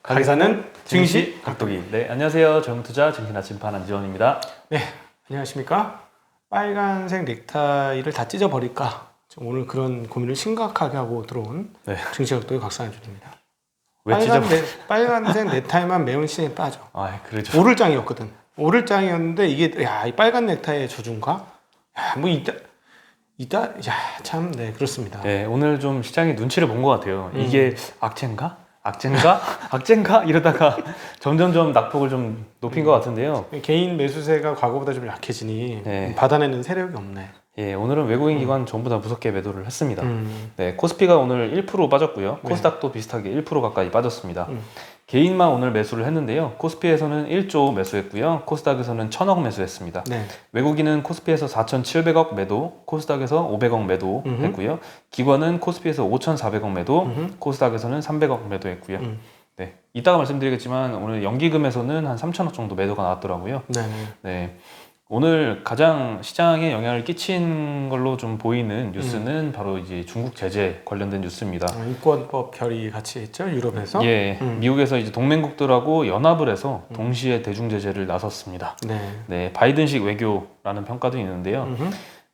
강의사는 증시 각도기. 네, 안녕하세요. 정투자 증시 나침반 안지원입니다. 네, 안녕하십니까? 빨간색 넥타이를 다 찢어버릴까? 오늘 그런 고민을 심각하게 하고 들어온 네. 증시각도의 곽상현준입니다. 왜 찢어버려? 빨간색 넥타이만 매운 시대에 빠져. 그러죠. 오를장이었거든. 오를장이었는데 이게 이 빨간 넥타이의 저주인가? 참, 네, 그렇습니다. 네, 오늘 좀 시장이 눈치를 본 것 같아요. 이게 악재인가? 악재인가? 이러다가 점점점 낙폭을 좀 높인 것 같은데요. 개인 매수세가 과거보다 좀 약해지니 네. 받아내는 세력이 없네. 예, 오늘은 외국인 기관 전부 다 무섭게 매도를 했습니다. 네, 코스피가 오늘 1% 빠졌고요. 코스닥도 비슷하게 1% 가까이 빠졌습니다. 개인만 오늘 매수를 했는데요. 코스피에서는 1조 매수했고요. 코스닥에서는 1,000억 매수했습니다. 네. 외국인은 코스피에서 4,700억 매도, 코스닥에서 500억 매도했고요. 기관은 코스피에서 5,400억 매도, 코스닥에서는 300억 매도했고요. 네, 이따가 말씀드리겠지만 오늘 연기금에서는 한 3,000억 정도 매도가 나왔더라고요. 네. 네. 오늘 가장 시장에 영향을 끼친 걸로 좀 보이는 뉴스는 바로 이제 중국 제재 관련된 뉴스입니다. 인권법 결의 같이 했죠, 유럽에서. 예, 미국에서 이제 동맹국들하고 연합을 해서 동시에 대중 제재를 나섰습니다. 네. 네, 바이든식 외교라는 평가도 있는데요.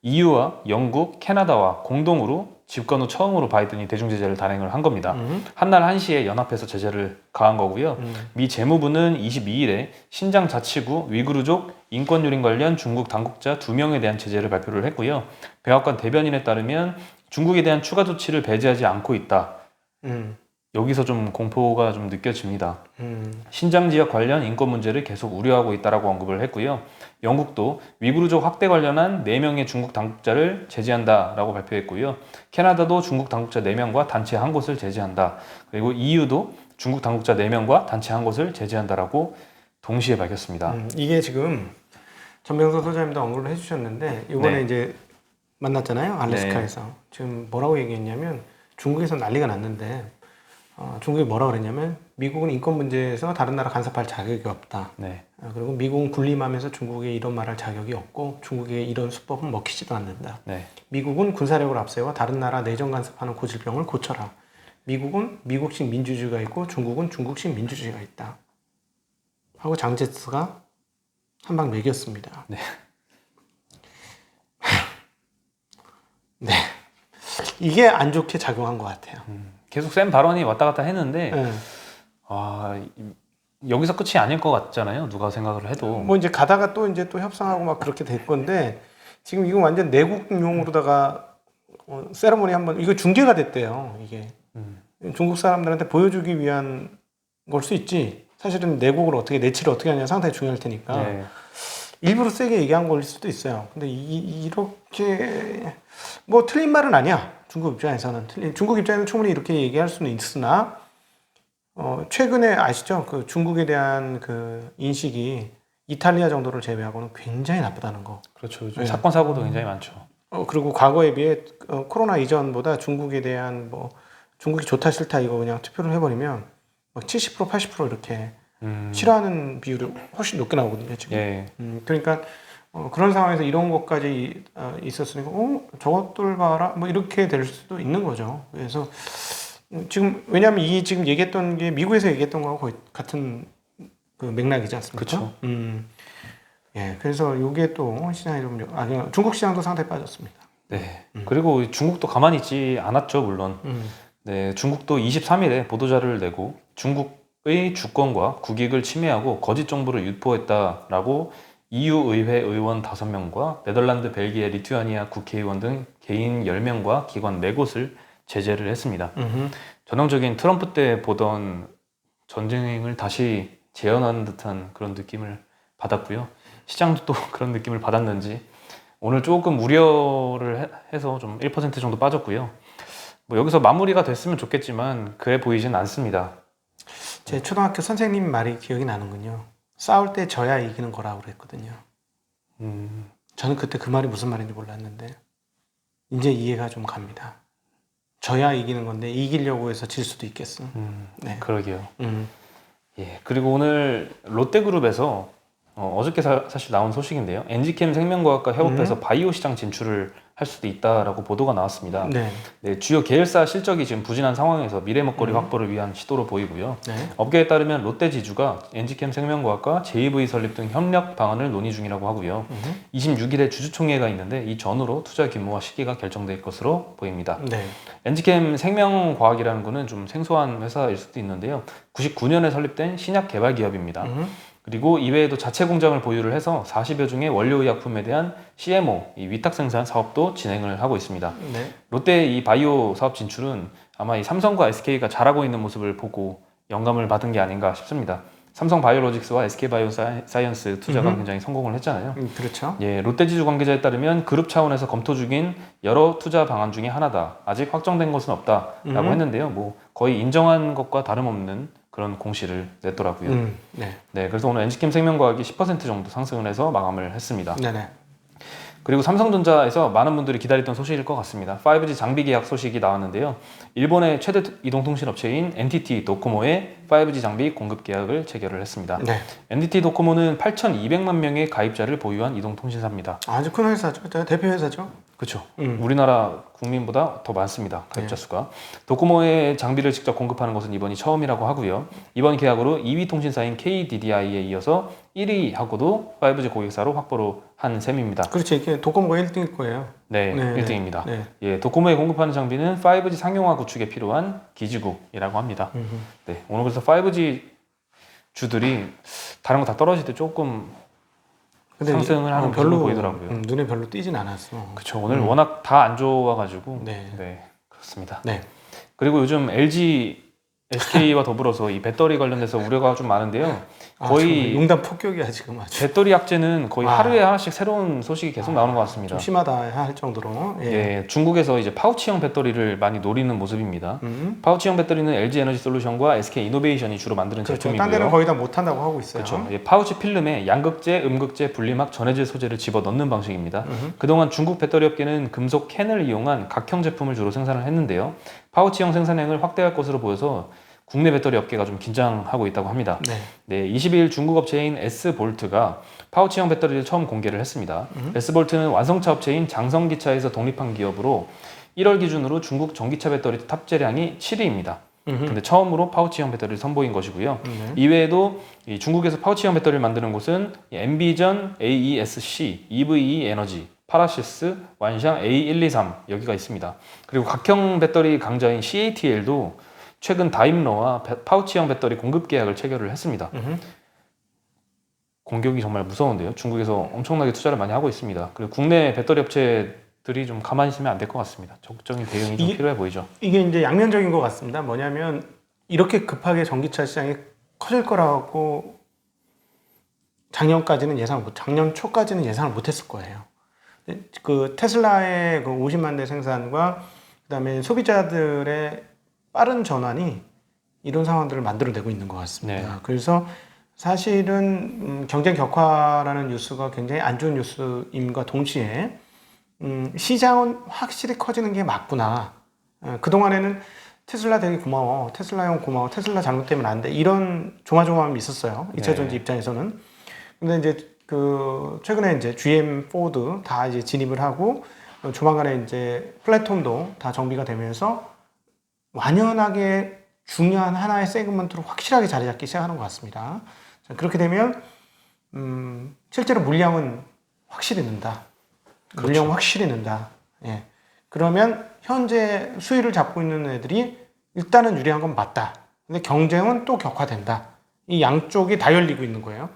EU와 영국, 캐나다와 공동으로 집권 후 처음으로 바이든이 대중 제재를 단행을 한 겁니다. 한날 한시에 연합해서 제재를 가한 거고요. 미 재무부는 22일에 신장 자치구 위구르족 인권 유린 관련 중국 당국자 2명에 대한 제재를 발표를 했고요. 백악관 대변인에 따르면 중국에 대한 추가 조치를 배제하지 않고 있다. 여기서 좀 공포가 좀 느껴집니다. 신장 지역 관련 인권 문제를 계속 우려하고 있다라고 언급을 했고요. 영국도 위구르족 학대 관련한 4명의 중국 당국자를 제재한다라고 발표했고요. 캐나다도 중국 당국자 4명과 단체 한 곳을 제재한다. 그리고 EU도 중국 당국자 4명과 단체 한 곳을 제재한다라고 동시에 밝혔습니다. 이게 지금 전병선 소장님도 언급을 해주셨는데 이번에 네. 이제 만났잖아요, 알래스카에서. 지금 뭐라고 얘기했냐면 중국에서 난리가 났는데 중국이 뭐라 그랬냐면 미국은 인권 문제에서 다른 나라 간섭할 자격이 없다. 네. 그리고 미국은 군림하면서 중국에 이런 말할 자격이 없고 중국의 이런 수법은 먹히지도 않는다. 네. 미국은 군사력을 앞세워 다른 나라 내정 간섭하는 고질병을 고쳐라. 미국은 미국식 민주주의가 있고 중국은 중국식 민주주의가 있다. 하고 장제스가 한 방 매겼습니다. 네. 네. 이게 안 좋게 작용한 것 같아요. 계속 센 발언이 왔다 갔다 했는데 네. 여기서 끝이 아닐 것 같잖아요. 누가 생각을 해도. 뭐 이제 가다가 또 협상하고 막 그렇게 될 건데 지금 이거 완전 내국용으로다가 세레모니 한번 이거 중계가 됐대요. 이게 중국 사람들한테 보여주기 위한 걸 수 있지. 사실은 내국을 어떻게 내치를 어떻게 하냐 상당히 중요할 테니까 네. 일부러 세게 얘기한 걸 수도 있어요. 근데 이렇게 뭐 틀린 말은 아니야. 중국 입장에서는 중국 입장에서는 충분히 이렇게 얘기할 수는 있으나 최근에 아시죠? 그 중국에 대한 그 인식이 이탈리아 정도를 제외하고는 굉장히 나쁘다는 거. 그렇죠. 요즘 네. 사건 사고도 굉장히 많죠. 그리고 과거에 비해 코로나 이전보다 중국에 대한 뭐 중국이 좋다 싫다 이거 그냥 투표를 해버리면 막 70% 80% 이렇게 싫어하는 비율이 훨씬 높게 나오거든요 지금. 예. 그러니까 그런 상황에서 이런 것까지 있었으니까 저것들 봐라 뭐 이렇게 될 수도 있는 거죠. 그래서 지금 왜냐하면 이 지금 얘기했던 게 미국에서 얘기했던 거하고 거의 같은 그 맥락이지 않습니까? 그렇죠. 예, 그래서 이게 또 시장이 좀 중국 시장도 상당히 빠졌습니다. 네. 그리고 중국도 가만히 있지 않았죠, 물론. 네, 중국도 23일에 보도자료를 내고 중국의 주권과 국익을 침해하고 거짓 정보를 유포했다라고 EU 의회 의원 5명과 네덜란드, 벨기에, 리투아니아 국회의원 등 개인 10명과 기관 4곳을 제재를 했습니다. 전형적인 트럼프 때 보던 전쟁을 다시 재현하는 듯한 그런 느낌을 받았고요. 시장도 또 그런 느낌을 받았는지 오늘 조금 우려를 해서 좀 1% 정도 빠졌고요. 뭐 여기서 마무리가 됐으면 좋겠지만 그래 보이진 않습니다. 제 초등학교 선생님 말이 기억이 나는군요. 싸울 때 져야 이기는 거라고 그랬거든요. 저는 그때 그 말이 무슨 말인지 몰랐는데 이제 이해가 좀 갑니다. 져야 이기는 건데 이기려고 해서 질 수도 있겠어. 네. 그러게요. 예. 그리고 오늘 롯데그룹에서 어저께 사실 나온 소식인데요. 엔지캠 생명과학과 협업해서 바이오 시장 진출을 할 수도 있다라고 보도가 나왔습니다. 네. 네, 주요 계열사 실적이 지금 부진한 상황에서 미래 먹거리 확보를 위한 시도로 보이고요. 네. 업계에 따르면 롯데지주가 엔지캠 생명과학과 JV 설립 등 협력 방안을 논의 중이라고 하고요. 26일에 주주총회가 있는데 이 전후로 투자 규모와 시기가 결정될 것으로 보입니다. 네. 엔지캠 생명과학이라는 거는 좀 생소한 회사일 수도 있는데요. 99년에 설립된 신약 개발 기업입니다. 그리고 이외에도 자체 공장을 보유를 해서 40여 종의 원료의약품에 대한 CMO, 이 위탁 생산 사업도 진행을 하고 있습니다. 네. 롯데의 이 바이오 사업 진출은 아마 이 삼성과 SK가 잘하고 있는 모습을 보고 영감을 받은 게 아닌가 싶습니다. 삼성 바이오로직스와 SK 바이오 사이언스 투자가 굉장히 성공을 했잖아요. 그렇죠. 예, 롯데지주 관계자에 따르면 그룹 차원에서 검토 중인 여러 투자 방안 중에 하나다. 아직 확정된 것은 없다라고 했는데요. 뭐 거의 인정한 것과 다름없는 그런 공시를 냈더라고요. 네. 네, 그래서 오늘 엔지캠 생명과학이 10% 정도 상승을 해서 마감을 했습니다. 네네. 그리고 삼성전자에서 많은 분들이 기다렸던 소식일 것 같습니다. 5G 장비 계약 소식이 나왔는데요. 일본의 최대 이동통신 업체인 NTT 도코모의 5G 장비 공급 계약을 체결을 했습니다. 네. NTT 도코모는 8,200만 명의 가입자를 보유한 이동통신사입니다. 아주 큰 회사죠. 대표 회사죠. 그렇죠. 우리나라 국민보다 더 많습니다. 가입자 수가. 도코모의 장비를 직접 공급하는 것은 이번이 처음이라고 하고요. 이번 계약으로 2위 통신사인 KDDI에 이어서 1위하고도 5G 고객사로 확보를 한 셈입니다. 그렇죠. 이게 도코모가 1등일 거예요. 네, 네, 1등입니다. 네. 예, 도코모에 공급하는 장비는 5G 상용화 구축에 필요한 기지국이라고 합니다. 네, 오늘 그래서 5G 주들이 다른 거 다 떨어질 때 조금 근데 상승을 하는 별로 모습을 보이더라고요. 눈에 별로 띄진 않았어. 그렇죠. 오늘 워낙 다 안 좋아가지고 네. 그렇습니다. 네. 그리고 요즘 LG, SK와 더불어서 이 배터리 관련돼서 우려가 좀 많은데요. 거의 용단 폭격이야 지금 아주. 배터리 약재는 거의 하루에 하나씩 새로운 소식이 계속 나오는 것 같습니다. 좀 심하다 할 정도로. 예. 예, 중국에서 이제 파우치형 배터리를 많이 노리는 모습입니다. 파우치형 배터리는 LG 에너지 솔루션과 SK 이노베이션이 주로 만드는 그렇죠. 제품이고요. 딴 데는 거의 다 못한다고 하고 있어요. 그렇죠. 예, 파우치 필름에 양극재, 음극재, 분리막, 전해질 소재를 집어 넣는 방식입니다. 그동안 중국 배터리 업계는 금속 캔을 이용한 각형 제품을 주로 생산을 했는데요. 파우치형 생산량을 확대할 것으로 보여서 국내 배터리 업계가 좀 긴장하고 있다고 합니다. 네, 20일 중국 업체인 S볼트가 파우치형 배터리를 처음 공개를 했습니다. S볼트는 완성차 업체인 장성기차에서 독립한 기업으로 1월 기준으로 중국 전기차 배터리 탑재량이 7위입니다. 근데 처음으로 파우치형 배터리를 선보인 것이고요. 이외에도 이 중국에서 파우치형 배터리를 만드는 곳은 엠비전, AESC, EVE 에너지, 파라시스, 완샹 A123 여기가 있습니다. 그리고 각형 배터리 강자인 CATL도 최근 다임러와 파우치형 배터리 공급 계약을 체결을 했습니다. 공격이 정말 무서운데요. 중국에서 엄청나게 투자를 많이 하고 있습니다. 그리고 국내 배터리 업체들이 좀 가만히 있으면 안 될 것 같습니다. 적극적인 대응이 좀 필요해 보이죠. 이게 이제 양면적인 것 같습니다. 뭐냐면 이렇게 급하게 전기차 시장이 커질 거라고 작년 초까지는 예상을 못했을 거예요. 그 테슬라의 그 50만 대 생산과 그다음에 소비자들의 빠른 전환이 이런 상황들을 만들어내고 있는 것 같습니다. 네. 그래서 사실은 경쟁 격화라는 뉴스가 굉장히 안 좋은 뉴스임과 동시에 시장은 확실히 커지는 게 맞구나. 그동안에는 테슬라 되게 고마워. 테슬라 형 고마워. 테슬라 잘못되면 안 돼. 이런 조마조마함이 있었어요. 2차 전지 입장에서는. 근데 이제 그 최근에 이제 GM, 포드 다 이제 진입을 하고 조만간에 이제 플랫폼도 다 정비가 되면서 완연하게 중요한 하나의 세그먼트로 확실하게 자리 잡기 시작하는 것 같습니다. 자, 그렇게 되면 실제로 물량은 확실히 는다. 그렇죠. 물량 확실히 는다. 예. 그러면 현재 수위를 잡고 있는 애들이 일단은 유리한 건 맞다. 근데 경쟁은 또 격화된다. 이 양쪽이 다 열리고 있는 거예요.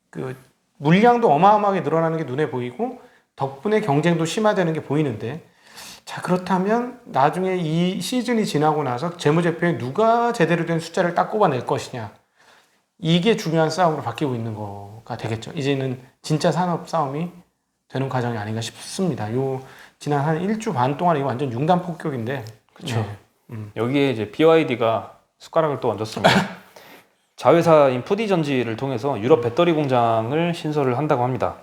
그 물량도 어마어마하게 늘어나는 게 눈에 보이고 덕분에 경쟁도 심화되는 게 보이는데, 자, 그렇다면 나중에 이 시즌이 지나고 나서 재무제표에 누가 제대로 된 숫자를 딱 꼽아낼 것이냐, 이게 중요한 싸움으로 바뀌고 있는 거가 되겠죠. 이제는 진짜 산업 싸움이 되는 과정이 아닌가 싶습니다. 요 지난 한 1주 반 동안 이거 완전 융단 폭격인데. 그렇죠. 여기에 이제 BYD가 숟가락을 또 얹었습니다. 자회사인 푸디전지를 통해서 유럽 배터리 공장을 신설을 한다고 합니다.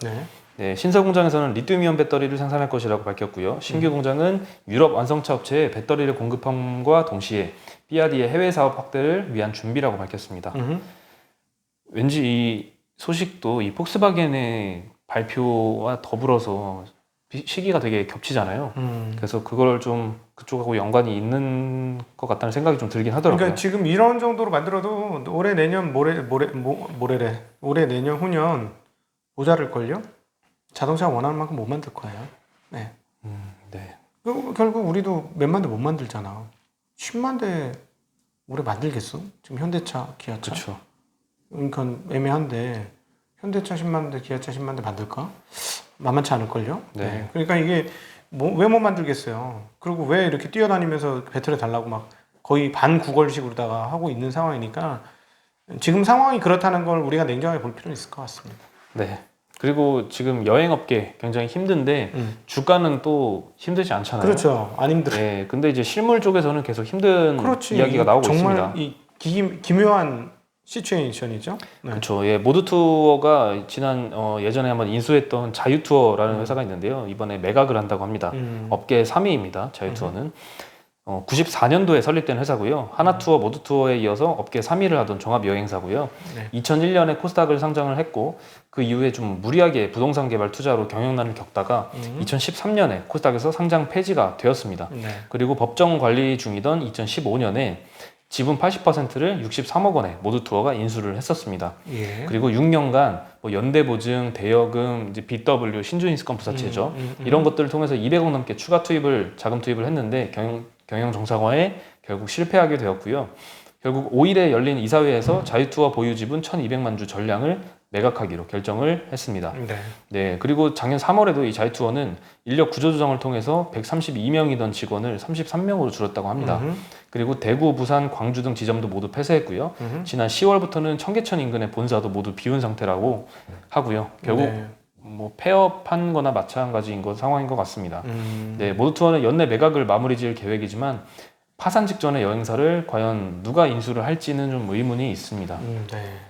네, 신설 공장에서는 리튬이온 배터리를 생산할 것이라고 밝혔고요. 신규 공장은 유럽 완성차 업체에 배터리를 공급함과 동시에 BYD의 해외 사업 확대를 위한 준비라고 밝혔습니다. 왠지 이 소식도 이 폭스바겐의 발표와 더불어서 시기가 되게 겹치잖아요. 그래서 그걸 좀 그쪽하고 연관이 있는 것 같다는 생각이 좀 들긴 하더라고요. 그러니까 지금 이런 정도로 만들어도 올해 내년 모레래 올해 내년 후년 모자랄 걸요? 자동차가 원하는 만큼 못 만들 거예요. 네. 네. 결국 우리도 몇만 대 못 만들잖아. 10만 대 올해 만들겠어? 지금 현대차, 기아차. 그렇죠. 그러니까 애매한데 현대차 10만 대, 기아차 10만 대 만들까? 만만치 않을 걸요? 네. 그러니까 이게 왜 못 만들겠어요? 그리고 왜 이렇게 뛰어다니면서 배터리 달라고 막 거의 반구걸식으로다가 하고 있는 상황이니까 지금 상황이 그렇다는 걸 우리가 냉정하게 볼 필요는 있을 것 같습니다. 네. 그리고 지금 여행업계 굉장히 힘든데 주가는 또 힘들지 않잖아요. 그렇죠. 안 힘들어. 네. 근데 이제 실물 쪽에서는 계속 힘든 그렇지. 이야기가 나오고 정말 있습니다. 이 기묘한 시츄에이션이죠. 네. 그렇죠. 예, 모두 투어가 지난 예전에 한번 인수했던 자유 투어라는 회사가 있는데요. 이번에 매각을 한다고 합니다. 업계 3위입니다. 자유 투어는 94년도에 설립된 회사고요. 하나 투어, 모두 투어에 이어서 업계 3위를 하던 종합 여행사고요. 네. 2001년에 코스닥을 상장을 했고 그 이후에 좀 무리하게 부동산 개발 투자로 경영난을 겪다가 2013년에 코스닥에서 상장 폐지가 되었습니다. 네. 그리고 법정 관리 중이던 2015년에 지분 80%를 63억 원에 모두 투어가 인수를 했었습니다. 예. 그리고 6년간 뭐 연대보증, 대여금, 이제 BW, 신주인스건 부사채죠. 이런 것들을 통해서 200억 넘게 추가 자금 투입을 했는데 경영 정상화에 결국 실패하게 되었고요. 결국 5일에 열린 이사회에서 자유투어 보유 지분 1,200만 주 전량을 매각하기로 결정을 했습니다. 네. 네, 그리고 작년 3월에도 이 자유투어는 인력 구조 조정을 통해서 132명이던 직원을 33명으로 줄였다고 합니다. 그리고 대구, 부산, 광주 등 지점도 모두 폐쇄했고요. 지난 10월부터는 청계천 인근의 본사도 모두 비운 상태라고 하고요. 결국 네. 뭐 폐업한 거나 마찬가지인 상황인 것 같습니다. 네, 모두 투어는 연내 매각을 마무리 지을 계획이지만 파산 직전의 여행사를 과연 누가 인수를 할지는 좀 의문이 있습니다.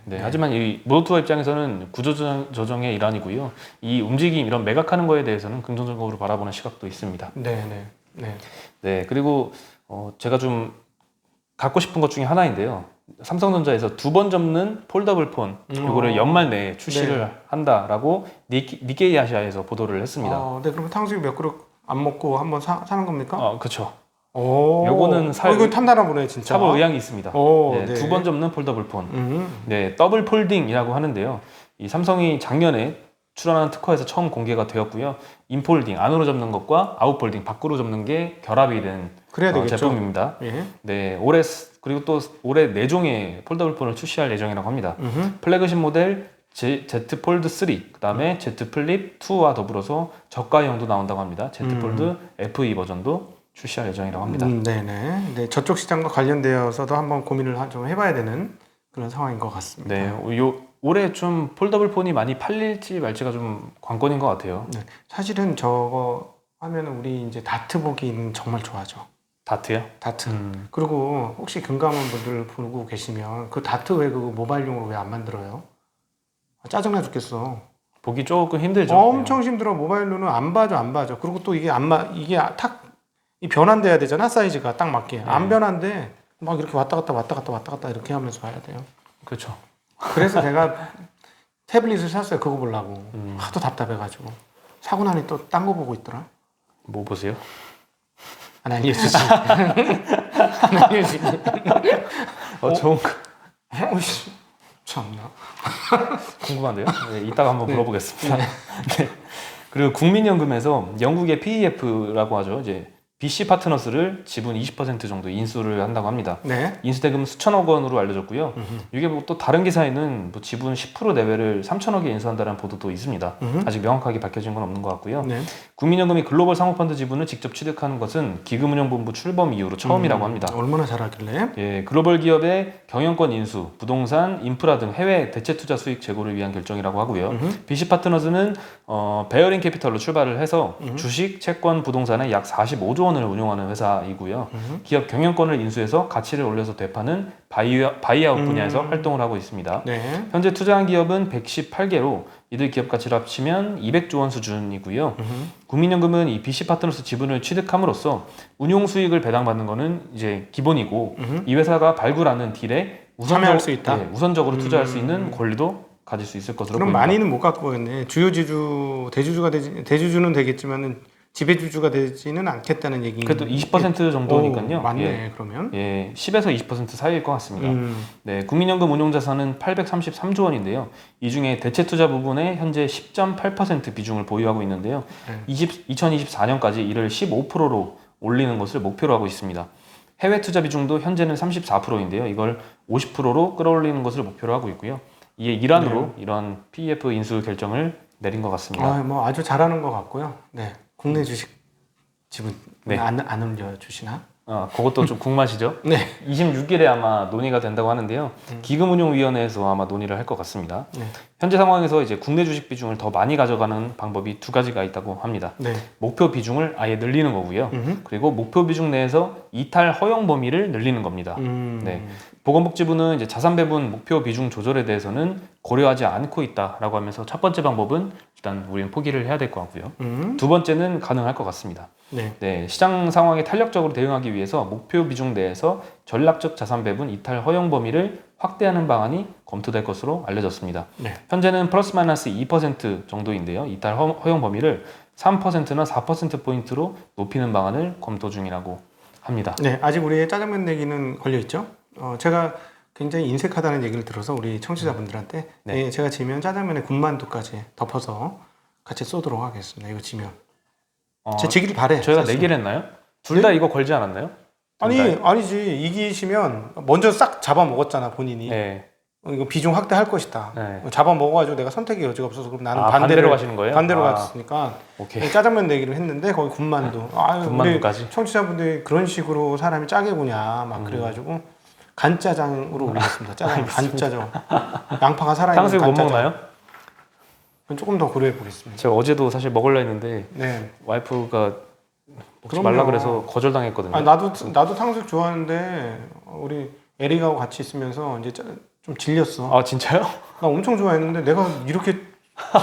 네, 하지만 이 모두 투어 입장에서는 구조조정의 일환이고요. 이 움직임, 이런 매각하는 거에 대해서는 긍정적으로 바라보는 시각도 있습니다. 네, 그리고 제가 좀 갖고 싶은 것 중에 하나인데요. 삼성전자에서 2번 접는 폴더블 폰, 이거를 연말 내에 출시를 한다라고 니케이 아시아에서 보도를 했습니다. 네, 그러면 탕수육 몇 그릇 안 먹고 한번 사는 겁니까? 그렇죠. 오, 요거는 이거 탐나나 보네 진짜. 사볼 의향이 있습니다. 네. 2번 접는 폴더블 폰. 네, 더블 폴딩이라고 하는데요. 이 삼성이 작년에 출원하는 특허에서 처음 공개가 되었고요. 인폴딩, 안으로 접는 것과 아웃폴딩, 밖으로 접는 게 결합이 된 그래야 되겠죠. 제품입니다. 예. 네, 그리고 또 올해 4종의 폴더블 폰을 출시할 예정이라고 합니다. 플래그십 모델 Z 폴드 3, 그 다음에 Z 플립 2와 더불어서 저가형도 나온다고 합니다. Z 폴드 FE 버전도 출시할 예정이라고 합니다. 네, 저쪽 시장과 관련되어서도 한번 고민을 좀 해봐야 되는 그런 상황인 것 같습니다. 네, 올해 좀 폴더블 폰이 많이 팔릴지 말지가 좀 관건인 것 같아요. 네, 사실은 저거 하면 우리 이제 다트 보기는 정말 좋아하죠. 다트요? 다트. 그리고 혹시 금감원 분들 보고 계시면 그 다트 왜 그거 모바일용으로 왜 안 만들어요? 짜증나 죽겠어. 보기 조금 힘들죠. 엄청 힘들어. 모바일로는 안 봐줘. 그리고 또 이게 이게 이 변환돼야 되잖아. 사이즈가 딱 맞게. 안 변환돼. 막 이렇게 왔다 갔다 이렇게 하면서 봐야 돼요. 그렇죠. 그래서 제가 태블릿을 샀어요. 그거 보려고. 하도 답답해가지고. 사고 나니 또 딴 거 보고 있더라. 뭐 보세요? 안 알려주지. 안 알려주지. 좋은 거. 오이씨. 참나. 궁금한데요? 네, 이따가 한번 물어보겠습니다. 네. 그리고 국민연금에서 영국의 PEF라고 하죠. 이제 BC 파트너스를 지분 20% 정도 인수를 한다고 합니다. 네. 인수 대금 수천억 원으로 알려졌고요. 이게 뭐 또 다른 기사에는 뭐 지분 10% 내외를 3천억에 인수한다는 보도도 있습니다. 아직 명확하게 밝혀진 건 없는 것 같고요. 네. 국민연금이 글로벌 상호펀드 지분을 직접 취득하는 것은 기금운용본부 출범 이후로 처음이라고 합니다. 얼마나 잘하길래? 예, 글로벌 기업의 경영권 인수, 부동산, 인프라 등 해외 대체 투자 수익 제고를 위한 결정이라고 하고요. BC 파트너스는 베어링 캐피털로 출발을 해서 주식, 채권, 부동산에 약 45조 원을 운용하는 회사이고요. 기업 경영권을 인수해서 가치를 올려서 되파는 바이아웃 분야에서 활동을 하고 있습니다. 네. 현재 투자한 기업은 118개로 이들 기업 가치를 합치면 200조 원 수준이고요. 국민연금은 이 BC 파트너스 지분을 취득함으로써 운용 수익을 배당받는 거는 이제 기본이고 이 회사가 발굴하는 딜에 참여할 수 있다. 우선적으로 투자할 수 있는 권리도 가질 수 있을 것으로 그럼 보입니다. 많이는 못 갖고 가겠네. 주요 지주, 대주주는 되겠지만은 지배주주가 되지는 않겠다는 얘기. 그래도 20% 정도니까요. 맞네. 예. 그러면. 예, 10에서 20% 사이일 것 같습니다. 음. 네, 국민연금 운용자산은 833조 원인데요. 이 중에 대체 투자 부분에 현재 10.8% 비중을 보유하고 있는데요. 2024년까지 이를 15%로 올리는 것을 목표로 하고 있습니다. 해외 투자 비중도 현재는 34%인데요. 이걸 50%로 끌어올리는 것을 목표로 하고 있고요. 이에 일환으로 이런 PEF 인수 결정을 내린 것 같습니다. 뭐 아주 잘하는 것 같고요. 네. 국내 주식 지분 네. 안 올려주시나? 그것도 좀 궁금하시죠? 네. 26일에 아마 논의가 된다고 하는데요. 기금운용위원회에서 아마 논의를 할 것 같습니다. 네. 현재 상황에서 이제 국내 주식 비중을 더 많이 가져가는 방법이 두 가지가 있다고 합니다. 네. 목표 비중을 아예 늘리는 거고요. 그리고 목표 비중 내에서 이탈 허용 범위를 늘리는 겁니다. 네. 보건복지부는 이제 자산 배분 목표 비중 조절에 대해서는 고려하지 않고 있다라고 하면서 첫 번째 방법은 일단 우리는 포기를 해야 될 것 같고요. 두 번째는 가능할 것 같습니다. 네. 네, 시장 상황에 탄력적으로 대응하기 위해서 목표 비중 내에서 전략적 자산 배분 이탈 허용 범위를 확대하는 방안이 검토될 것으로 알려졌습니다. 네. 현재는 플러스 마이너스 2% 정도인데요. 이탈 허용 범위를 3%나 4%포인트로 높이는 방안을 검토 중이라고 합니다. 네. 아직 우리의 짜장면 내기는 걸려 있죠. 제가 굉장히 인색하다는 얘기를 들어서 우리 청취자분들한테 네. 예, 제가 지면 짜장면에 군만두까지 덮어서 같이 쏘도록 하겠습니다. 이거 지면. 제 지기를 바래. 저희가 사실. 내기를 했나요? 둘 다 이거 걸지 않았나요? 아니지. 이기시면 먼저 싹 잡아 먹었잖아 본인이. 네. 이거 비중 확대할 것이다. 네. 잡아 먹어가지고 내가 선택의 여지가 없어서 그럼 나는 반대로 가시는 거예요? 반대로 갔으니까 오케이. 짜장면 내기를 했는데 거기 군만두. 군만두까지? 우리 청취자분들이 그런 식으로 사람이 짜게 구냐 막 그래가지고 간짜장으로 올리겠습니다. 짜장 간짜장. 양파가 살아있는 탕수육 못 간짜장. 먹나요? 조금 더 고려해 보겠습니다. 제가 어제도 사실 먹으려 했는데 네. 와이프가 먹지 그럼요. 말라 그래서 거절당했거든요. 나도 탕수육 좋아하는데 우리 에릭하고 같이 있으면서 이제 좀 질렸어. 아 진짜요? 나 엄청 좋아했는데 내가 이렇게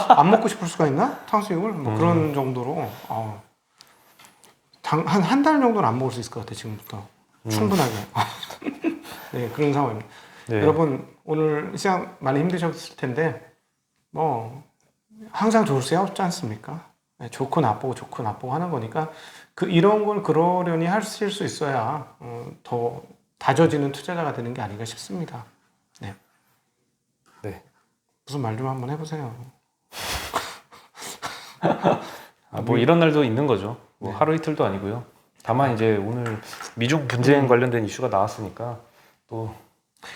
안 먹고 싶을 수가 있나? 탕수육을? 뭐 그런 정도로 한 달 정도는 안 먹을 수 있을 것 같아 지금부터. 충분하게. 네, 그런 상황입니다. 네. 여러분 오늘 시간 많이 힘드셨을 텐데 뭐 항상 좋을 수 없지 않습니까? 네, 좋고 나쁘고 하는 거니까 이런 걸 그러려니 하실 수 있어야 더 다져지는 투자자가 되는 게 아닌가 싶습니다. 네. 네. 무슨 말 좀 한번 해보세요. 뭐 이런 날도 있는 거죠. 뭐 하루 이틀도 아니고요. 다만 이제 오늘 미중 분쟁 관련된 이슈가 나왔으니까 또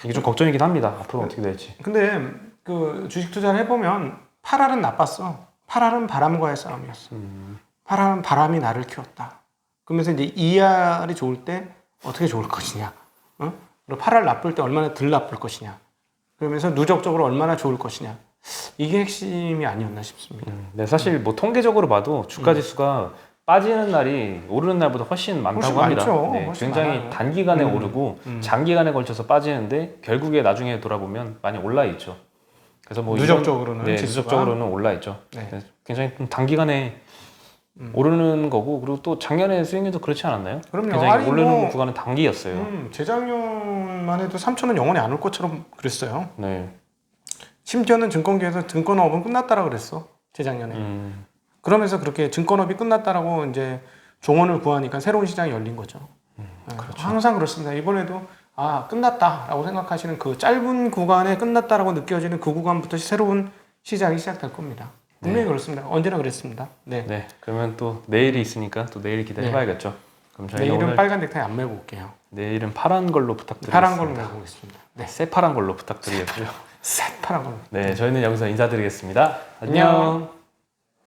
이게 좀 걱정이긴 합니다. 앞으로 어떻게 될지. 근데 그 주식 투자를 해보면 8알은 나빴어. 8알은 바람과의 싸움이었어. 8알은 바람이 나를 키웠다. 그러면서 이제 2알이 좋을 때 어떻게 좋을 것이냐. 그리고 8알 나쁠 때 얼마나 덜 나쁠 것이냐. 그러면서 누적적으로 얼마나 좋을 것이냐. 이게 핵심이 아니었나 싶습니다. 네, 사실 뭐 통계적으로 봐도 주가 지수가 빠지는 날이 오르는 날보다 훨씬 많다고 훨씬 합니다. 많죠. 네, 훨씬 굉장히 많아요. 단기간에 오르고 장기간에 걸쳐서 빠지는데 결국에 나중에 돌아보면 많이 올라 있죠. 그래서 뭐 누적적으로는 네, 지수가? 누적적으로는 올라 있죠. 네. 네, 굉장히 좀 단기간에 오르는 거고 그리고 또 작년에 수익률도 그렇지 않았나요? 그럼요. 굉장히 아니, 오르는 뭐, 구간은 단기였어요. 재작년만 해도 3천원 영원히 안 올 것처럼 그랬어요. 네. 심지어는 증권계에서 증권업은 끝났다라 그랬어. 재작년에. 그러면서 그렇게 증권업이 끝났다라고 이제 종언을 구하니까 새로운 시장이 열린 거죠. 그렇죠. 항상 그렇습니다. 이번에도 끝났다라고 생각하시는 그 짧은 구간에 끝났다라고 느껴지는 그 구간부터 새로운 시장이 시작될 겁니다. 분명히 그렇습니다. 언제나 그랬습니다. 네. 네. 그러면 또 내일이 있으니까 또 내일 기대해봐야겠죠. 그럼 저희는 내일은 오늘 빨간 넥타이 안 메고 올게요. 내일은 파란 걸로 부탁드리겠습니다. 파란 걸로 메고 오겠습니다. 네. 새파란 걸로 부탁드리겠고요. 새파란 걸로. 네, 저희는 여기서 인사드리겠습니다. 안녕.